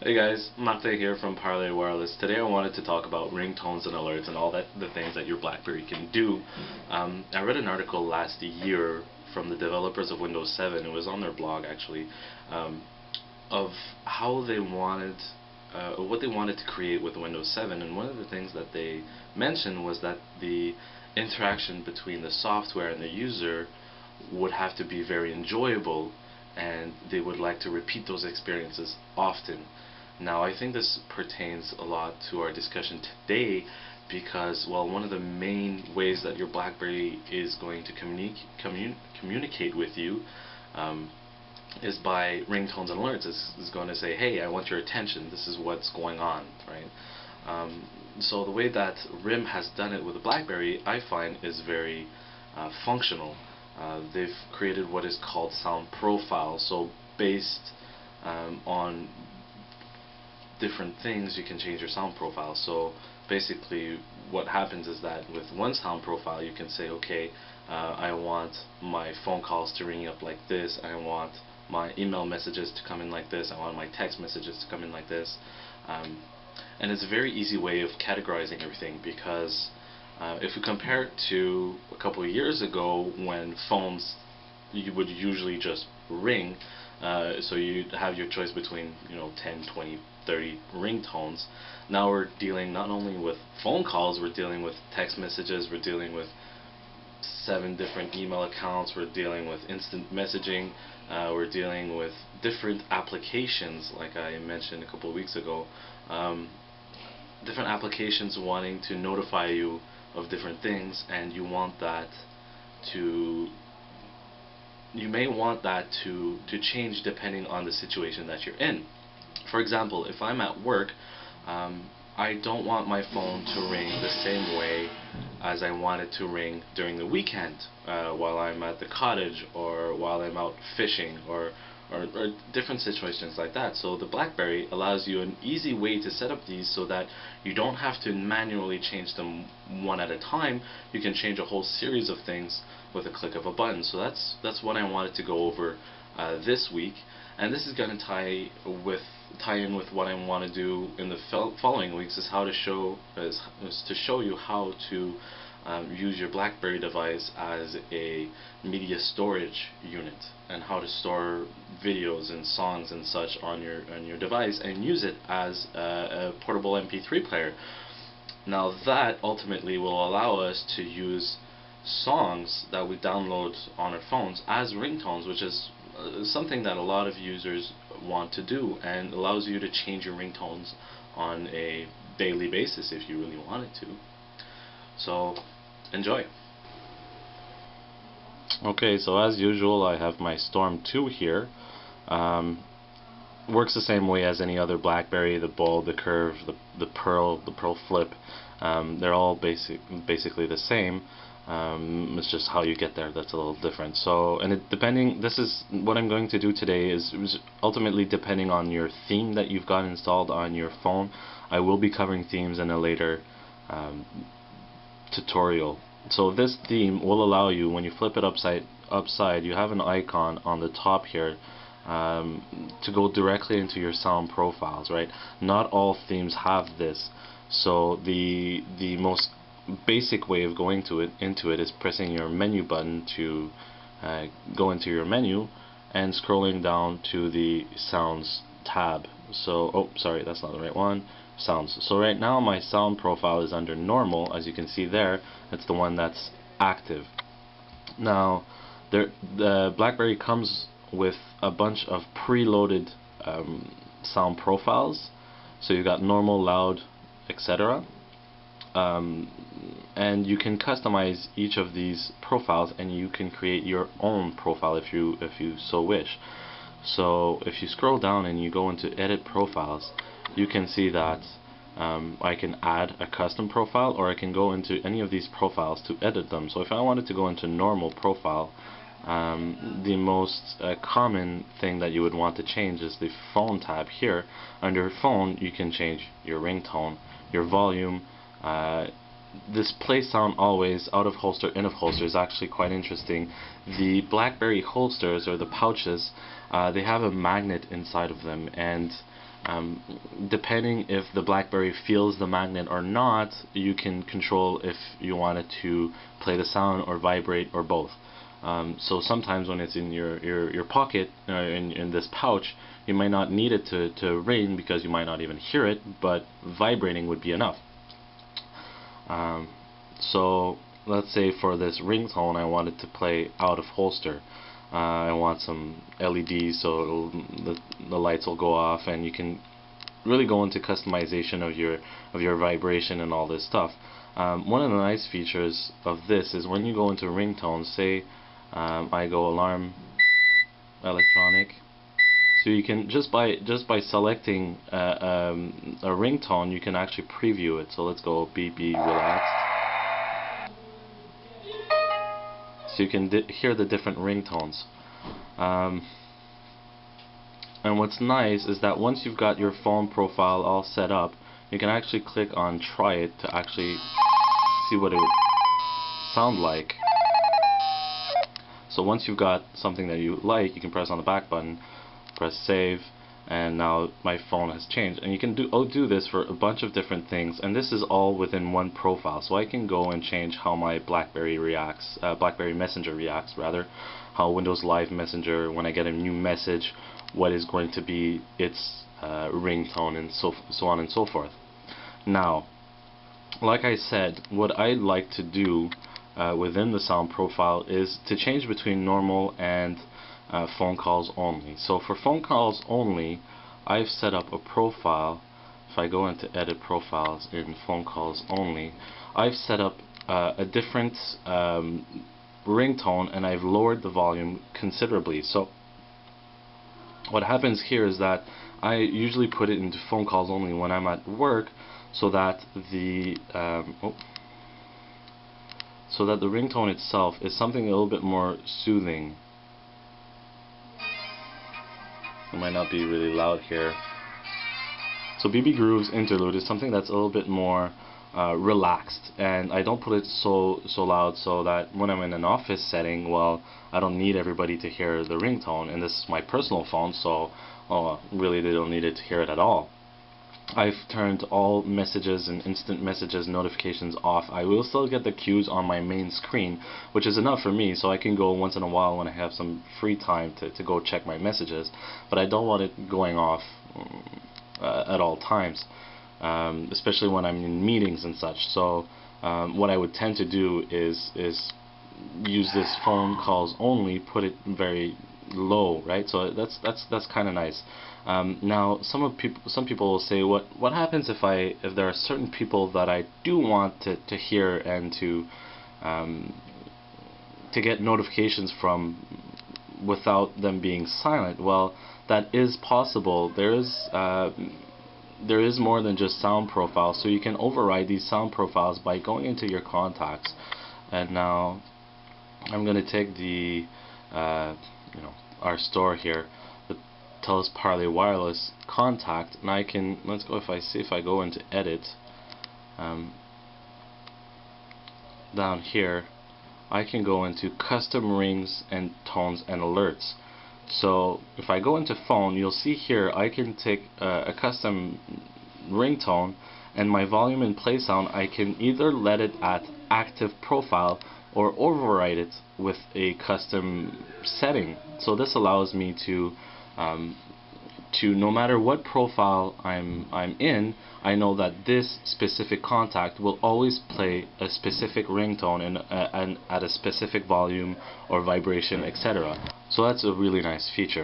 Hey guys, Mate here from Parley Wireless. Today I wanted to talk about ringtones and alerts and all the things that your BlackBerry can do. I read an article last year from the developers of Windows 7. It was on their blog actually, of how they wanted, what they wanted to create with Windows 7. And one of the things that they mentioned was that the interaction between the software and the user would have to be very enjoyable, and they would like to repeat those experiences often. Now, I think this pertains a lot to our discussion today because, well, one of the main ways that your BlackBerry is going to communicate with you is by ringtones and alerts. Is going to say, hey, I want your attention, this is what's going on, right? So the way that RIM has done it with the BlackBerry, I find, is very functional. They've created what is called sound profiles. So based on different things, you can change your sound profile. So basically what happens is that with one sound profile you can say, okay, I want my phone calls to ring up like this, I want my email messages to come in like this, I want my text messages to come in like this. And it's a very easy way of categorizing everything because if we compare it to a couple of years ago when phones, you would usually just ring, so you'd have your choice between 10, 20, 30 ringtones. Now we're dealing not only with phone calls, we're dealing with text messages, we're dealing with 7 different email accounts, we're dealing with instant messaging, we're dealing with different applications, like I mentioned a couple of weeks ago, different applications wanting to notify you of different things, and you may want that to change depending on the situation that you're in. For example, if I'm at work, I don't want my phone to ring the same way as I want it to ring during the weekend, while I'm at the cottage or while I'm out fishing, or different situations like that. So the BlackBerry allows you an easy way to set up these so that you don't have to manually change them one at a time. You can change a whole series of things with a click of a button. So that's what I wanted to go over this week, and this is going to tie in with what I want to do in the following weeks. Is to show you how to use your BlackBerry device as a media storage unit, and how to store videos and songs and such on your device and use it as a portable MP3 player. Now that ultimately will allow us to use songs that we download on our phones as ringtones, which is something that a lot of users want to do, and allows you to change your ringtones on a daily basis if you really wanted to. So enjoy. Okay, so as usual I have my Storm 2 here. Works the same way as any other BlackBerry: the Bold, the Curve, the Pearl Flip. They're all basically the same. It's just how you get there that's a little different. So, and this is what I'm going to do today is ultimately depending on your theme that you've got installed on your phone. I will be covering themes in a later tutorial. So this theme will allow you, when you flip it upside, you have an icon on the top here to go directly into your sound profiles, right? Not all themes have this. So the most basic way of going into it is pressing your menu button to go into your menu and scrolling down to the sounds tab. So, oh, sorry, that's not the right one. Sounds. So right now my sound profile is under normal, as you can see there. It's the one that's active. Now the BlackBerry comes with a bunch of preloaded sound profiles. So you've got normal, loud, etc. And you can customize each of these profiles, and you can create your own profile if you so wish. So if you scroll down and you go into edit profiles, you can see that I can add a custom profile, or I can go into any of these profiles to edit them. So if I wanted to go into normal profile, the most common thing that you would want to change is the phone tab here. Under phone, you can change your ringtone, your volume, this play sound always, out of holster, in of holster, is actually quite interesting. The BlackBerry holsters, or the pouches, they have a magnet inside of them, and Depending if the Blackberry feels the magnet or not, you can control if you want it to play the sound or vibrate or both. So sometimes when it's in your pocket, in this pouch, you might not need it to ring because you might not even hear it, but vibrating would be enough. So let's say for this ringtone I want it to play out of holster. I want some LEDs so the lights will go off, and you can really go into customization of your vibration and all this stuff. One of the nice features of this is when you go into ringtones, say I go alarm electronic, so you can just by selecting a ringtone, you can actually preview it. So let's go beep beep relaxed. So you can hear the different ringtones. And what's nice is that once you've got your phone profile all set up, you can actually click on try it to actually see what it would sound like. So once you've got something that you like, you can press on the back button, press save, and now my phone has changed. And you can do this for a bunch of different things, and this is all within one profile. So I can go and change how my Blackberry Messenger reacts, rather, how Windows Live Messenger, when I get a new message, what is going to be its ringtone, and so on and so forth. Now, like I said, what I'd like to do within the sound profile is to change between normal and phone calls only. So for phone calls only, I've set up a profile. If I go into edit profiles in phone calls only, I've set up a different ringtone, and I've lowered the volume considerably. So what happens here is that I usually put it into phone calls only when I'm at work, so that the ringtone itself is something a little bit more soothing. It might not be really loud here. So BB Groove's interlude is something that's a little bit more relaxed, and I don't put it so loud so that when I'm in an office setting, well, I don't need everybody to hear the ringtone, and this is my personal phone, so really they don't need it to hear it at all. I've turned all messages and instant messages notifications off. I will still get the cues on my main screen, which is enough for me, so I can go once in a while when I have some free time to go check my messages, but I don't want it going off at all times, especially when I'm in meetings and such. So what I would tend to do is use this phone calls only, put it very low, right? So that's kind of nice. Now some people will say, what happens if there are certain people that I do want to hear and to get notifications from without them being silent? Well, that is possible. There is more than just sound profiles, so you can override these sound profiles by going into your contacts. And now I'm going to take the our store here, the TELUS Parley Wireless contact, and I can, let's go, if I go into edit, down here I can go into custom rings and tones and alerts. So if I go into phone, you'll see here I can take a custom ringtone, and my volume and play sound, I can either let it at active profile or override it with a custom setting. So this allows me to no matter what profile I'm in, I know that this specific contact will always play a specific ringtone and at a specific volume or vibration, etc. So that's a really nice feature.